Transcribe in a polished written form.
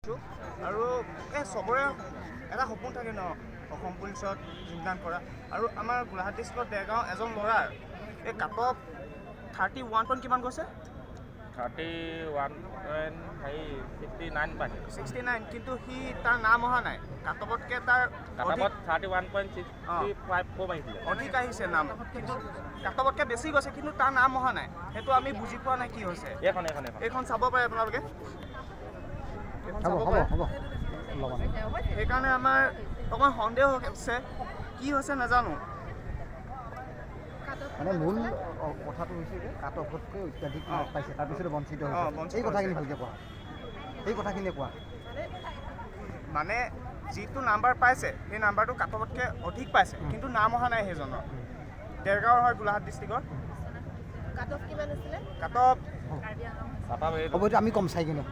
আৰু এই চবৰে এটা সপোন থাকে ন অসম পুলিচত যোগদান কৰা আৰু আমাৰ গোলাঘাট ডিষ্ট্ৰিক্টৰ দেৰগাঁও এজন ল'ৰাৰ এই কাট অফ 31 পইণ্ট কিমান গৈছে 31.69 কিন্তু সি তাৰ নাম অহা নাই কাট অফতকৈ তাৰ 31.65 মাৰিছিলে অধিক আহিছে নাম কিন্তু কাট অফতকৈ বেছি গৈছে কিন্তু তাৰ নাম অহা নাই সেইটো আমি বুজি পোৱা নাই কি হৈছে এইখন চাব পাৰে আপোনালোকে সেইকাৰণে আমাৰ অকণমান সন্দেহ হৈছে কি হৈছে নাজানো মানে মূল কথাটো হৈছে যে কাট অফতকৈ অত্যাধিক মাৰ্ক পাইছে তাৰপিছত বঞ্চিত হৈছে এই কথাখিনি ভালকৈ কোৱা এই কথাখিনি কোৱা মানে যিটো নাম্বাৰ পাইছে সেই নাম্বাৰটো কাট অফতকৈ অধিক পাইছে কিন্তু নাম অহা নাই সেইজনৰ দেৰগাঁৱৰ হয় গোলাঘাট ডিষ্ট্ৰিক্টৰ কাট অফ কিমান আছিলে কাট অফ হ'ব আমি কম চাই কিনে